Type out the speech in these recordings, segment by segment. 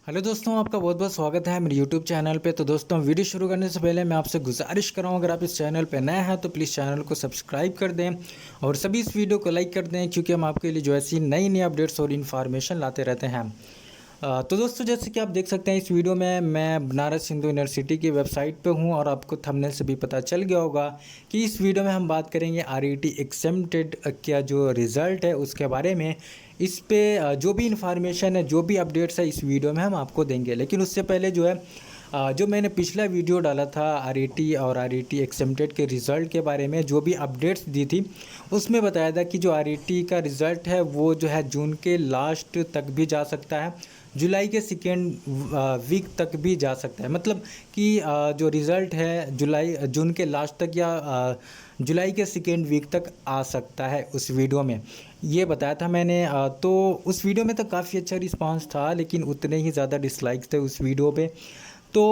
Hello दोस्तों, आपका बहुत बहुत स्वागत है मेरे यूट्यूब चैनल पे। तो दोस्तों, वीडियो शुरू करने से पहले मैं आपसे गुजारिश कर रहा हूँ, अगर आप इस चैनल पे नए हैं तो प्लीज़ चैनल को सब्सक्राइब कर दें और सभी इस वीडियो को लाइक कर दें, क्योंकि हम आपके लिए जो ऐसी नई नई अपडेट्स और इन्फॉर्मेशन लाते रहते हैं। तो दोस्तों, जैसे कि आप देख सकते हैं इस वीडियो में मैं बनारस हिंदू यूनिवर्सिटी की वेबसाइट पे हूँ और आपको थंबनेल से भी पता चल गया होगा कि इस वीडियो में हम बात करेंगे आरईटी एग्जाम्प्टेड का जो रिज़ल्ट है उसके बारे में। इस पे जो भी इन्फॉर्मेशन है, जो भी अपडेट्स है, इस वीडियो में हम आपको देंगे। लेकिन उससे पहले जो है जो मैंने पिछला वीडियो डाला था आरईटी और आरईटी एग्जाम्प्टेड के रिज़ल्ट के बारे में, जो भी अपडेट्स दी थी उसमें बताया था कि जो आरईटी का रिज़ल्ट है वो जो है जून के लास्ट तक भी जा सकता है, जुलाई के सेकेंड वीक तक भी जा सकता है। मतलब कि जो रिज़ल्ट है जून के लास्ट तक या जुलाई के सेकेंड वीक तक आ सकता है। उस वीडियो में ये बताया था मैंने। तो उस वीडियो में तो काफ़ी अच्छा रिस्पांस था, लेकिन उतने ही ज़्यादा डिसलाइक्स थे उस वीडियो पे। तो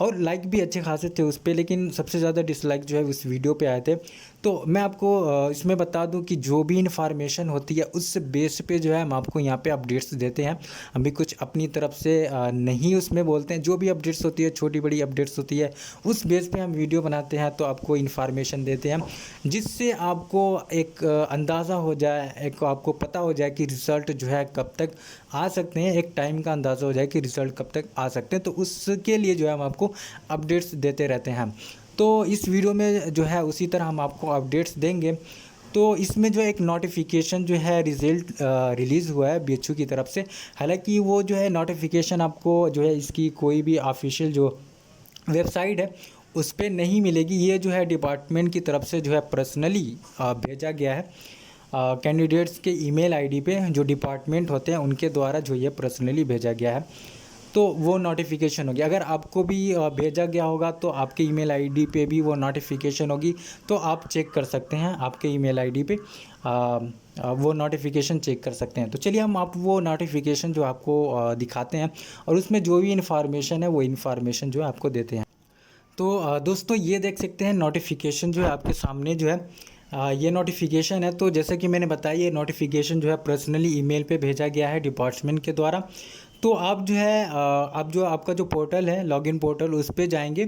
और लाइक भी अच्छे खासे थे उस पर, लेकिन सबसे ज़्यादा डिसलाइक जो है उस वीडियो पे आए थे। तो मैं आपको इसमें बता दूं कि जो भी इन्फॉर्मेशन होती है उस बेस पे जो है हम आपको यहाँ पे अपडेट्स देते हैं। हम भी कुछ अपनी तरफ से नहीं उसमें बोलते हैं। जो भी अपडेट्स होती है, छोटी बड़ी अपडेट्स होती है, उस बेस पे हम वीडियो बनाते हैं, तो आपको इन्फॉर्मेशन देते हैं, जिससे आपको एक अंदाज़ा हो जाए, एक आपको पता हो जाए कि रिज़ल्ट जो है कब तक आ सकते हैं, एक टाइम का अंदाज़ा हो जाए कि रिज़ल्ट कब तक आ सकते हैं। तो उसके लिए जो है हम आपको अपडेट्स देते रहते हैं। तो इस वीडियो में जो है उसी तरह हम आपको अपडेट्स देंगे। तो इसमें जो एक नोटिफिकेशन जो है रिज़ल्ट रिलीज़ हुआ है बीएचयू की तरफ से। हालांकि वो जो है नोटिफिकेशन आपको जो है इसकी कोई भी ऑफिशियल जो वेबसाइट है उस पर नहीं मिलेगी। ये जो है डिपार्टमेंट की तरफ से जो है पर्सनली भेजा गया है कैंडिडेट्स के ईमेल आईडी पे। जो डिपार्टमेंट होते हैं उनके द्वारा जो ये पर्सनली भेजा गया है, तो वो नोटिफिकेशन होगी। अगर आपको भी भेजा गया होगा तो आपके ईमेल आईडी पे भी वो नोटिफिकेशन होगी, तो आप चेक कर सकते हैं आपके ईमेल आईडी पे वो नोटिफिकेशन चेक कर सकते हैं। तो चलिए हम आप वो नोटिफिकेशन जो आपको दिखाते हैं और उसमें जो भी इन्फॉर्मेशन है वो इन्फॉर्मेशन जो है आपको देते हैं। तो दोस्तों, ये देख सकते हैं नोटिफिकेशन जो है आपके सामने जो है ये नोटिफिकेशन है। तो जैसे कि मैंने बताया, ये नोटिफिकेशन जो है पर्सनली ईमेल पे भेजा गया है डिपार्टमेंट के द्वारा। तो आप जो है आप जो आपका जो पोर्टल है, लॉगिन पोर्टल, उस पे जाएंगे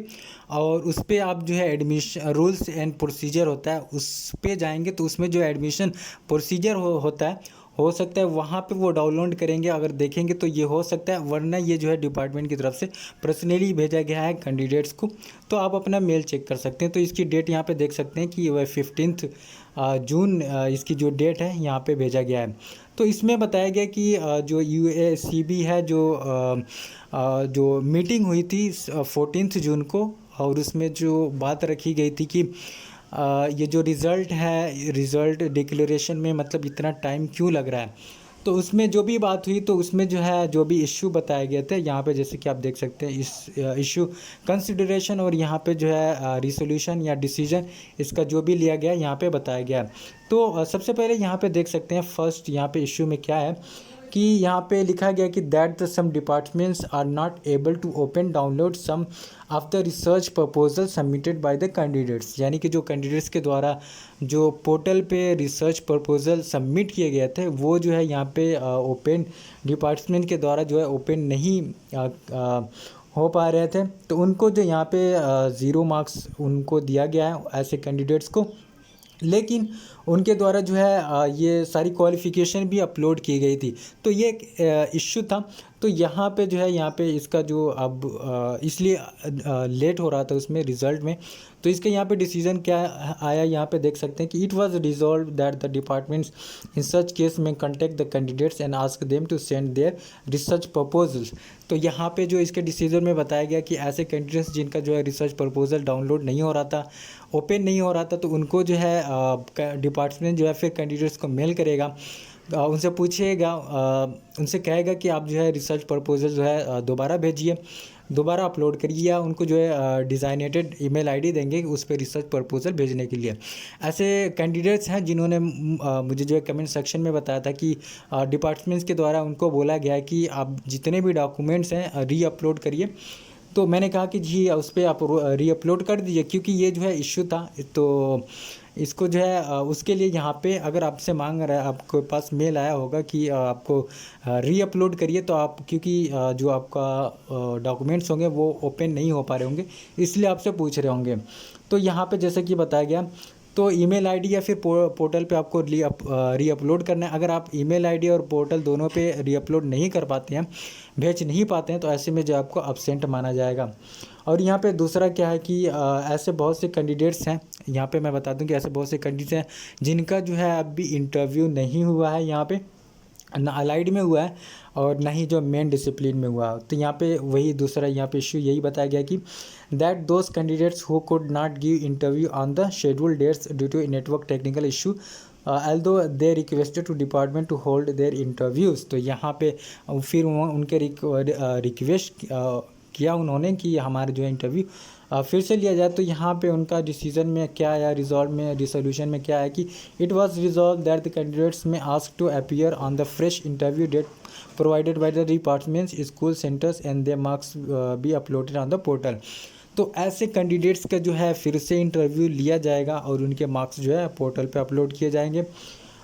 और उस पे आप जो है एडमिशन रूल्स एंड प्रोसीजर होता है उस पे जाएंगे। तो उसमें जो एडमिशन प्रोसीजर होता है, हो सकता है वहाँ पे वो डाउनलोड करेंगे, अगर देखेंगे तो ये हो सकता है, वरना ये जो है डिपार्टमेंट की तरफ से पर्सनली भेजा गया है कैंडिडेट्स को। तो आप अपना मेल चेक कर सकते हैं। तो इसकी डेट यहाँ पे देख सकते हैं कि वह 15 जून इसकी जो डेट है यहाँ पे भेजा गया है। तो इसमें बताया गया कि जो यूएसीबी है, जो मीटिंग हुई थी 14 जून को, और उसमें जो बात रखी गई थी कि ये जो रिज़ल्ट है, रिज़ल्ट डिक्लेरेशन में मतलब इतना टाइम क्यों लग रहा है। तो उसमें जो भी बात हुई, तो उसमें जो है जो भी इश्यू बताए गए थे यहाँ पे, जैसे कि आप देख सकते हैं इस इश्यू कंसिडरेशन, और यहाँ पे जो है रिसोल्यूशन या डिसीजन, इसका जो भी लिया गया है यहाँ पे बताया गया है। तो सबसे पहले यहाँ पे देख सकते हैं फर्स्ट यहाँ पे इश्यू में क्या है कि यहाँ पे लिखा गया कि that the some departments are not able to open download some of the research proposal submitted by the candidates. यानी कि जो कैंडिडेट्स के द्वारा जो पोर्टल पे रिसर्च प्रपोजल सबमिट किए गए थे, वो जो है यहाँ पे ओपन डिपार्टमेंट के द्वारा जो है ओपन नहीं हो पा रहे थे। तो उनको जो यहाँ पे 0 मार्क्स उनको दिया गया है ऐसे कैंडिडेट्स को। लेकिन उनके द्वारा जो है ये सारी क्वालिफ़िकेशन भी अपलोड की गई थी। तो ये एक इश्यू था। तो यहाँ पे जो है यहाँ पे इसका जो अब इसलिए लेट हो रहा था उसमें रिज़ल्ट में। तो इसके यहाँ पे डिसीजन क्या आया, यहाँ पे देख सकते हैं कि it was resolve that the departments in such case may contact the candidates and ask them to send their research proposals. तो यहाँ पे जो इसके डिसीजन में बताया गया कि ऐसे कैंडिडेट्स जिनका जो है रिसर्च प्रपोजल डाउनलोड नहीं हो रहा था, ओपन नहीं हो रहा था, तो उनको जो है डिपार्टमेंट जो है फिर कैंडिडेट्स को मेल करेगा, उनसे पूछेगा, उनसे कहेगा कि आप जो है रिसर्च प्रपोजल जो है दोबारा भेजिए, दोबारा अपलोड करिए, या उनको जो है डिज़ाइनेटेड ईमेल आईडी देंगे उस पर रिसर्च प्रपोजल भेजने के लिए। ऐसे कैंडिडेट्स हैं जिन्होंने मुझे जो है कमेंट सेक्शन में बताया था कि डिपार्टमेंट्स के द्वारा उनको बोला गया है कि आप जितने भी डॉक्यूमेंट्स हैं री अपलोड करिए। तो मैंने कहा कि जी उस पर आप रीअपलोड कर दीजिए, क्योंकि ये जो है इश्यू था। तो इसको जो है उसके लिए यहाँ पे अगर आपसे मांग रहा है, आपके पास मेल आया होगा कि आपको रीअपलोड करिए, तो आप क्योंकि जो आपका डॉक्यूमेंट्स होंगे वो ओपन नहीं हो पा रहे होंगे, इसलिए आपसे पूछ रहे होंगे। तो यहाँ पे जैसे कि बताया गया, तो ईमेल आईडी या फिर पोर्टल पे आपको रीअपलोड करना है। अगर आप ईमेल आईडी और पोर्टल दोनों पे रीअपलोड नहीं कर पाते हैं, भेज नहीं पाते हैं, तो ऐसे में जो आपको अब्सेंट माना जाएगा। और यहाँ पे दूसरा क्या है कि ऐसे बहुत से कैंडिडेट्स हैं, यहाँ पे मैं बता दूं कि ऐसे बहुत से कैंडिडेट्स हैं जिनका जो है अभी इंटरव्यू नहीं हुआ है, यहाँ पे ना अलाइड में हुआ है और ना ही जो मेन डिसिप्लिन में हुआ। तो यहाँ पे वही दूसरा यहाँ पे इश्यू यही बताया गया कि that those candidates who could not give interview on the schedule dates due to network technical issue although they requested to department to hold their interviews। तो यहाँ पे फिर उनके रिक्वेस्ट किया उन्होंने कि हमारे जो है इंटरव्यू फिर से लिया जाए। तो यहाँ पे उनका डिसीजन में क्या आया, रिजॉल्व में रिसोल्यूशन में क्या है कि it was resolve that the candidates may ask to appear on the fresh interview date provided by the departments school centres and their marks be uploaded on the portal. तो ऐसे candidates का जो है फिर से इंटरव्यू लिया जाएगा और उनके मार्क्स जो है पोर्टल पे अपलोड किए जाएंगे।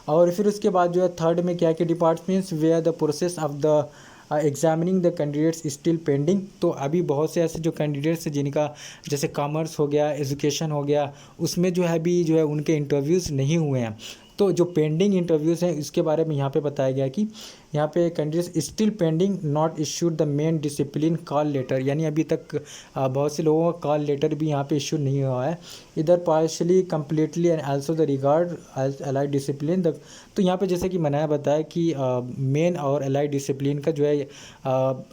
और फिर उसके बाद जो है थर्ड में क्या है कि departments where the process of the examining the candidates still pending. तो अभी बहुत से ऐसे जो कैंडिडेट्स हैं जिनका जैसे कॉमर्स हो गया, एजुकेशन हो गया, उसमें जो है अभी जो है उनके इंटरव्यूज़ नहीं हुए हैं। तो जो पेंडिंग इंटरव्यूज़ हैं इसके बारे में यहाँ पे बताया गया कि यहाँ पे candidates still pending not issued the main discipline call letter, यानी अभी तक बहुत से लोगों का कॉल लेटर भी यहाँ पे इशू नहीं हुआ है, इधर partially completely and also the regard allied discipline the. तो यहाँ पे जैसे कि मैंने बताया कि मेन और अलाइड डिसिप्लिन का जो है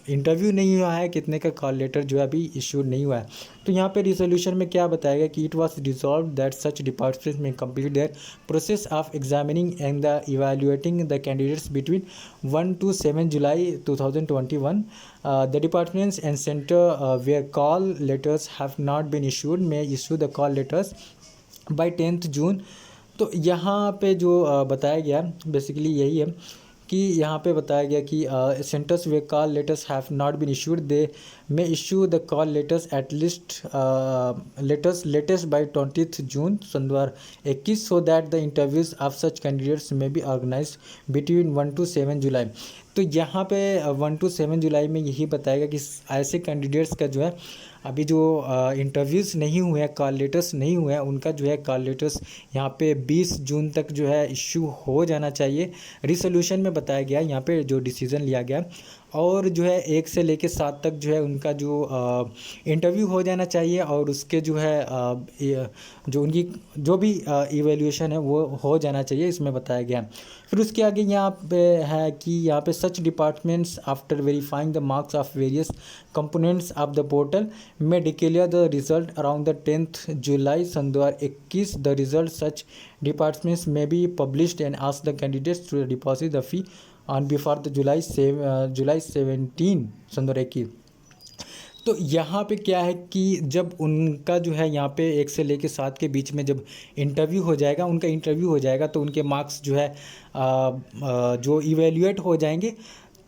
इंटरव्यू नहीं हुआ है, कितने का कॉल लेटर जो है अभी इशू नहीं हुआ है। तो यहाँ पे रिजोल्यूशन में क्या बताया गया कि it was resolve that such department may complete their process of examining and the evaluating the candidates between 1 to 7 July 2021। The departments and center where call letters have not been issued may issue the call letters by 10th June। तो यहाँ पे जो बताया गया basically यही है कि यहाँ पे बताया गया कि सेंटर्स वे call letters have not been issued they may issue the call letters at least latest by 20th June 2021 so that the interviews of such candidates may be organise between 1 to 7 July. तो यहाँ पे 1 to 7 जुलाई में यही बताएगा कि ऐसे candidates का जो है अभी जो इंटरव्यूज़ नहीं हुए हैं, कॉल लेटर्स नहीं हुए हैं, उनका जो है कॉल लेटर्स यहाँ पे 20 जून तक जो है इश्यू हो जाना चाहिए। रिसोल्यूशन में बताया गया यहाँ पे जो डिसीज़न लिया गया, और जो है 1 से लेकर 7 तक जो है उनका जो इंटरव्यू हो जाना चाहिए, और उसके जो है जो उनकी जो भी इवैल्यूएशन है वो हो जाना चाहिए, इसमें बताया गया। फिर उसके आगे यहाँ पे है कि यहाँ पे such departments after verifying the marks of various components of the portal may declare the result around the 10th July 2021। The result such departments may be published and ask the candidates to deposit the fee on before the July 17 2021। तो यहाँ पे क्या है कि जब उनका जो है यहाँ पे 1 से लेकर 7 के बीच में जब इंटरव्यू हो जाएगा, उनका इंटरव्यू हो जाएगा, तो उनके मार्क्स जो है जो इवेल्यूएट हो जाएंगे।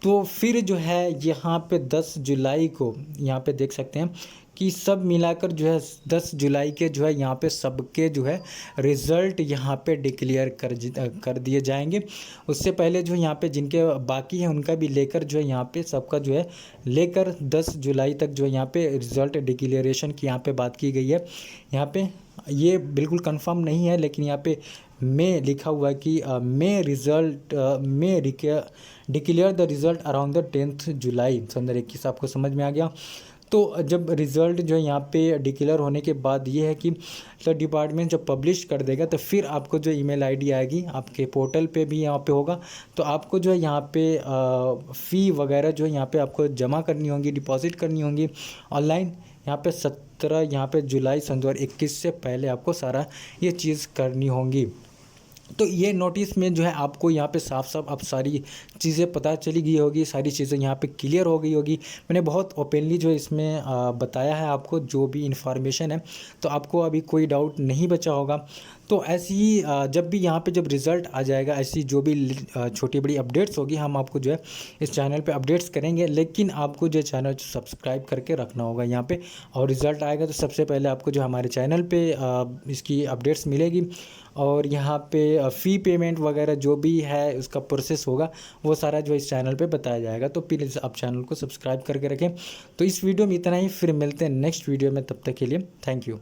तो फिर जो है यहाँ पे 10 जुलाई को यहाँ पे देख सकते हैं कि सब मिलाकर जो है 10 जुलाई के जो है यहाँ पे सबके जो है रिज़ल्ट यहाँ पे डिक्लेयर कर दिए जाएंगे। उससे पहले जो यहाँ पे जिनके बाकी हैं उनका भी लेकर जो है यहाँ पे सबका जो है लेकर 10 जुलाई तक जो है यहाँ पे रिज़ल्ट डिक्लेरेशन की यहाँ पे बात की गई है। यहाँ पे ये बिल्कुल कंफर्म नहीं है, लेकिन यहाँ पे में लिखा हुआ है कि may declare the result around the 10th July 2021। आपको समझ में आ गया। तो जब रिज़ल्ट जो है यहाँ पे डिक्लेयर होने के बाद ये है कि तो डिपार्टमेंट जब पब्लिश कर देगा तो फिर आपको जो ईमेल आईडी आएगी आपके पोर्टल पे भी यहाँ पे होगा, तो आपको जो है यहाँ पे फ़ी वगैरह जो है यहाँ पे आपको जमा करनी होंगी, डिपॉजिट करनी होंगी ऑनलाइन। यहाँ पे 17 जुलाई 2021 से पहले आपको सारा ये चीज़ करनी होंगी। तो ये नोटिस में जो है आपको यहाँ पे साफ साफ अब सारी चीज़ें पता चली गई होगी, सारी चीज़ें यहाँ पे क्लियर हो गई होगी। मैंने बहुत ओपनली जो इसमें बताया है आपको जो भी इन्फॉर्मेशन है, तो आपको अभी कोई डाउट नहीं बचा होगा। तो ऐसी ही जब भी यहाँ पे जब रिज़ल्ट आ जाएगा, ऐसी जो भी छोटी बड़ी अपडेट्स होगी हम आपको जो है इस चैनल पे अपडेट्स करेंगे। लेकिन आपको जो चैनल सब्सक्राइब करके रखना होगा यहाँ पे, और रिज़ल्ट आएगा तो सबसे पहले आपको जो हमारे चैनल पे इसकी अपडेट्स मिलेगी। और यहाँ पे फ़ी पेमेंट वगैरह जो भी है उसका प्रोसेस होगा वो सारा जो इस चैनल पे बताया जाएगा। तो प्लीज़ आप चैनल को सब्सक्राइब करके रखें। तो इस वीडियो में इतना ही, फिर मिलते हैं नेक्स्ट वीडियो में, तब तक के लिए थैंक यू।